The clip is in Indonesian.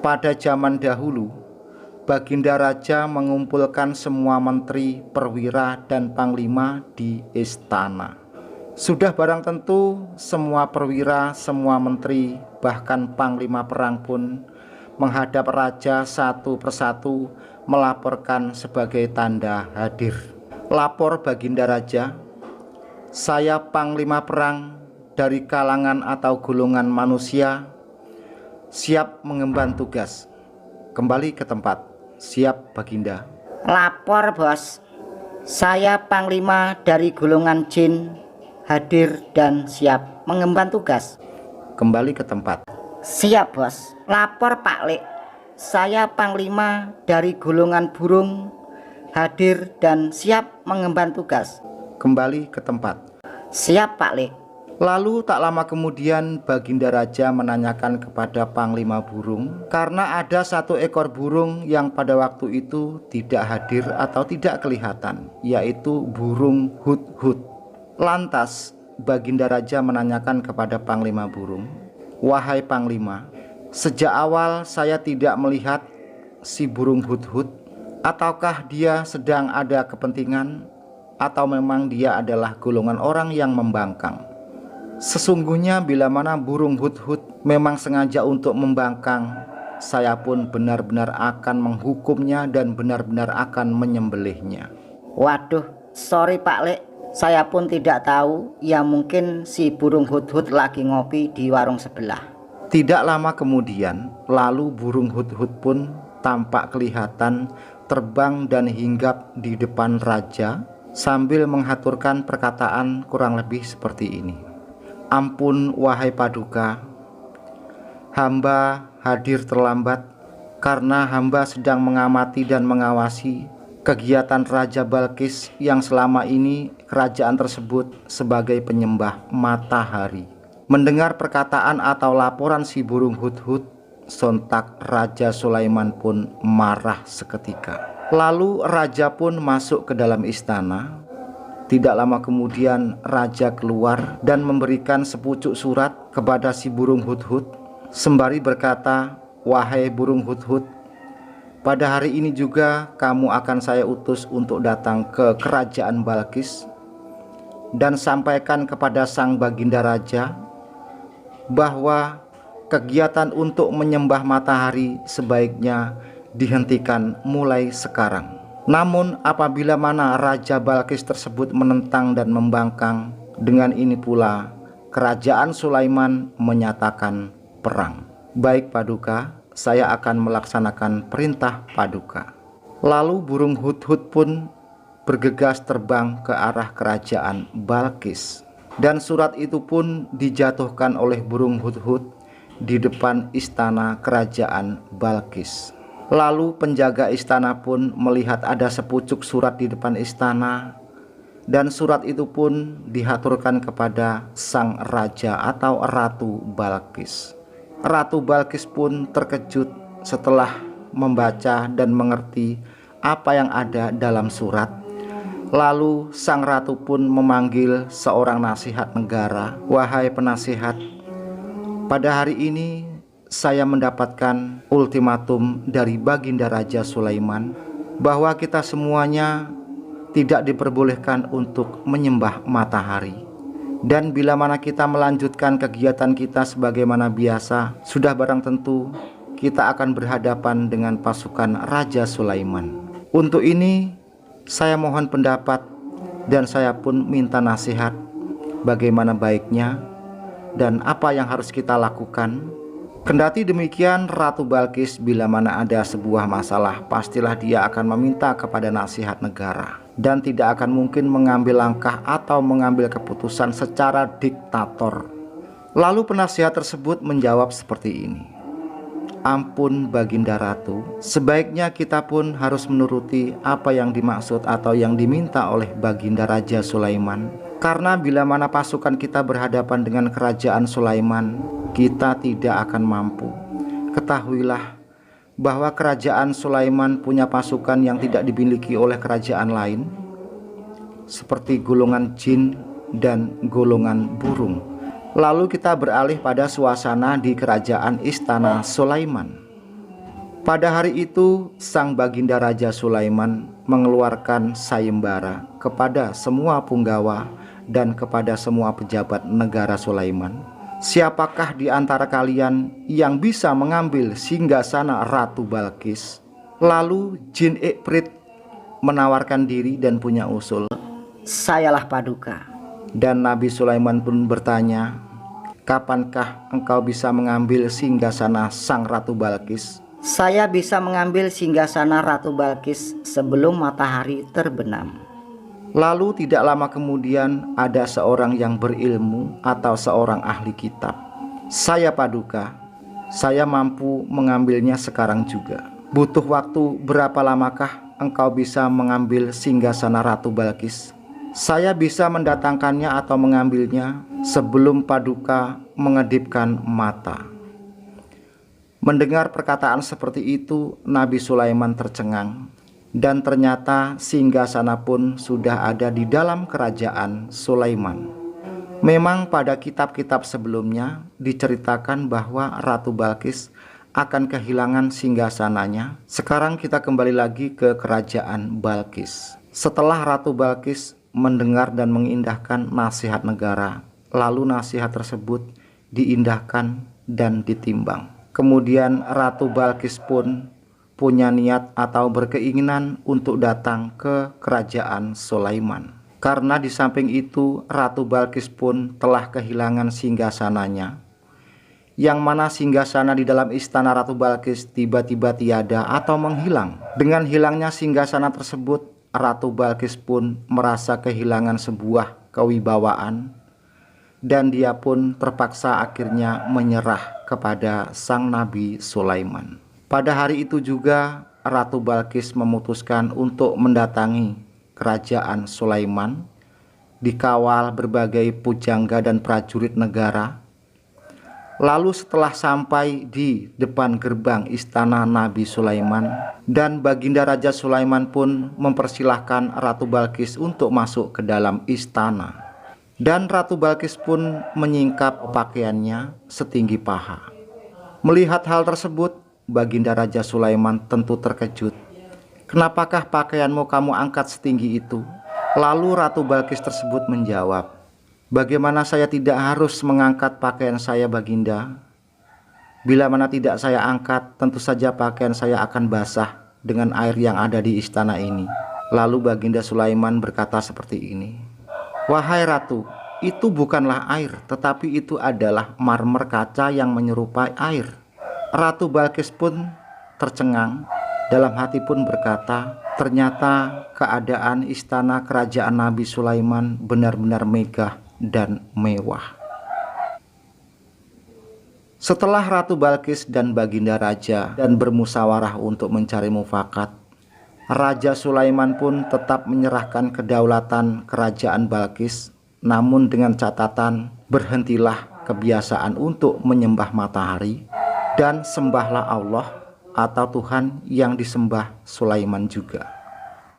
Pada zaman dahulu, Baginda Raja mengumpulkan semua menteri, perwira, dan panglima di istana. Sudah barang tentu semua perwira, semua menteri, bahkan panglima perang pun menghadap raja satu persatu melaporkan sebagai tanda hadir. Lapor Baginda Raja, saya panglima perang dari kalangan atau golongan manusia, siap mengemban tugas. Kembali ke tempat. Siap, Baginda. Lapor, Bos. Saya panglima dari golongan jin, hadir dan siap mengemban tugas. Kembali ke tempat. Siap, Bos. Lapor, Pak Lek. Saya panglima dari golongan burung, hadir dan siap mengemban tugas. Kembali ke tempat. Siap, Pak Lek. Lalu tak lama kemudian Baginda Raja menanyakan kepada Panglima Burung, karena ada satu ekor burung yang pada waktu itu tidak hadir atau tidak kelihatan, yaitu burung hut-hut. Lantas Baginda Raja menanyakan kepada Panglima Burung, wahai Panglima, sejak awal saya tidak melihat si burung hut-hut, ataukah dia sedang ada kepentingan, atau memang dia adalah golongan orang yang membangkang? Sesungguhnya bila mana burung hut-hut memang sengaja untuk membangkang, saya pun benar-benar akan menghukumnya dan benar-benar akan menyembelihnya. Waduh, sorry Pak Lek, saya pun tidak tahu. Ya mungkin si burung hut-hut lagi ngopi di warung sebelah. Tidak lama kemudian, lalu burung hut-hut pun tampak kelihatan terbang dan hinggap di depan raja sambil menghaturkan perkataan kurang lebih seperti ini. Ampun wahai Paduka, hamba hadir terlambat karena hamba sedang mengamati dan mengawasi kegiatan Raja Balkis yang selama ini kerajaan tersebut sebagai penyembah matahari. Mendengar perkataan atau laporan si burung hut-hut, sontak Raja Sulaiman pun marah seketika. Lalu raja pun masuk ke dalam istana. Tidak lama kemudian raja keluar dan memberikan sepucuk surat kepada si burung hut-hut sembari berkata, wahai burung hut-hut, pada hari ini juga kamu akan saya utus untuk datang ke kerajaan Balkis dan sampaikan kepada sang Baginda Raja bahwa kegiatan untuk menyembah matahari sebaiknya dihentikan mulai sekarang. Namun apabila mana Raja Balkis tersebut menentang dan membangkang, dengan ini pula kerajaan Sulaiman menyatakan perang. Baik Paduka, saya akan melaksanakan perintah Paduka. Lalu burung hut-hut pun bergegas terbang ke arah kerajaan Balkis. Dan surat itu pun dijatuhkan oleh burung hut-hut di depan istana kerajaan Balkis. Lalu penjaga istana pun melihat ada sepucuk surat di depan istana, dan surat itu pun dihaturkan kepada sang raja atau Ratu Balkis. Ratu Balkis pun terkejut setelah membaca dan mengerti apa yang ada dalam surat. Lalu sang ratu pun memanggil seorang nasihat negara, wahai penasihat, pada hari ini saya mendapatkan ultimatum dari Baginda Raja Sulaiman bahwa kita semuanya tidak diperbolehkan untuk menyembah matahari. Dan bila mana kita melanjutkan kegiatan kita sebagaimana biasa, sudah barang tentu kita akan berhadapan dengan pasukan Raja Sulaiman. Untuk ini saya mohon pendapat dan saya pun minta nasihat bagaimana baiknya dan apa yang harus kita lakukan. Kendati demikian, Ratu Balkis bila mana ada sebuah masalah, pastilah dia akan meminta kepada nasihat negara dan tidak akan mungkin mengambil langkah atau mengambil keputusan secara diktator. Lalu penasihat tersebut menjawab seperti ini, ampun Baginda Ratu, sebaiknya kita pun harus menuruti apa yang dimaksud atau yang diminta oleh Baginda Raja Sulaiman. Karena bila mana pasukan kita berhadapan dengan kerajaan Sulaiman, kita tidak akan mampu. Ketahuilah bahwa kerajaan Sulaiman punya pasukan yang tidak dimiliki oleh kerajaan lain, seperti golongan jin dan golongan burung. Lalu kita beralih pada suasana di kerajaan istana Sulaiman. Pada hari itu, sang baginda Raja Sulaiman mengeluarkan sayembara kepada semua punggawa dan kepada semua pejabat negara Sulaiman. Siapakah di antara kalian yang bisa mengambil singgasana Ratu Balkis? Lalu Jin Ikrit menawarkan diri dan punya usul. Sayalah Paduka. Dan Nabi Sulaiman pun bertanya, kapankah engkau bisa mengambil singgasana sang Ratu Balkis? Saya bisa mengambil singgasana Ratu Balkis sebelum matahari terbenam. Lalu tidak lama kemudian ada seorang yang berilmu atau seorang ahli kitab. Saya Paduka, saya mampu mengambilnya sekarang juga. Butuh waktu berapa lamakah engkau bisa mengambil singgasana Ratu Balkis? Saya bisa mendatangkannya atau mengambilnya sebelum Paduka mengedipkan mata. Mendengar perkataan seperti itu, Nabi Sulaiman tercengang. Dan ternyata singgasana pun sudah ada di dalam kerajaan Sulaiman. Memang pada kitab-kitab sebelumnya diceritakan bahwa Ratu Balkis akan kehilangan singgasananya. Sekarang kita kembali lagi ke kerajaan Balkis. Setelah Ratu Balkis mendengar dan mengindahkan nasihat negara, lalu nasihat tersebut diindahkan dan ditimbang. Kemudian Ratu Balkis pun punya niat atau berkeinginan untuk datang ke kerajaan Sulaiman. Karena di samping itu Ratu Balkis pun telah kehilangan singgasananya, yang mana singgasana di dalam istana Ratu Balkis tiba-tiba tiada atau menghilang. Dengan hilangnya singgasana tersebut, Ratu Balkis pun merasa kehilangan sebuah kewibawaan, dan dia pun terpaksa akhirnya menyerah kepada sang Nabi Sulaiman. Pada hari itu juga Ratu Balkis memutuskan untuk mendatangi kerajaan Sulaiman, dikawal berbagai pujangga dan prajurit negara. Lalu setelah sampai di depan gerbang istana Nabi Sulaiman, dan baginda Raja Sulaiman pun mempersilahkan Ratu Balkis untuk masuk ke dalam istana. Dan Ratu Balkis pun menyingkap pakaiannya setinggi paha. Melihat hal tersebut, baginda Raja Sulaiman tentu terkejut. Kenapakah pakaianmu kamu angkat setinggi itu? Lalu Ratu Balkis tersebut menjawab, bagaimana saya tidak harus mengangkat pakaian saya baginda? Bila mana tidak saya angkat, tentu saja pakaian saya akan basah dengan air yang ada di istana ini. Lalu baginda Sulaiman berkata seperti ini, wahai Ratu, itu bukanlah air, tetapi itu adalah marmer kaca yang menyerupai air. Ratu Balkis pun tercengang, dalam hati pun berkata, ternyata keadaan istana kerajaan Nabi Sulaiman benar-benar megah dan mewah. Setelah Ratu Balkis dan baginda raja dan bermusyawarah untuk mencari mufakat, Raja Sulaiman pun tetap menyerahkan kedaulatan kerajaan Balkis, namun dengan catatan berhentilah kebiasaan untuk menyembah matahari dan sembahlah Allah atau Tuhan yang disembah Sulaiman juga.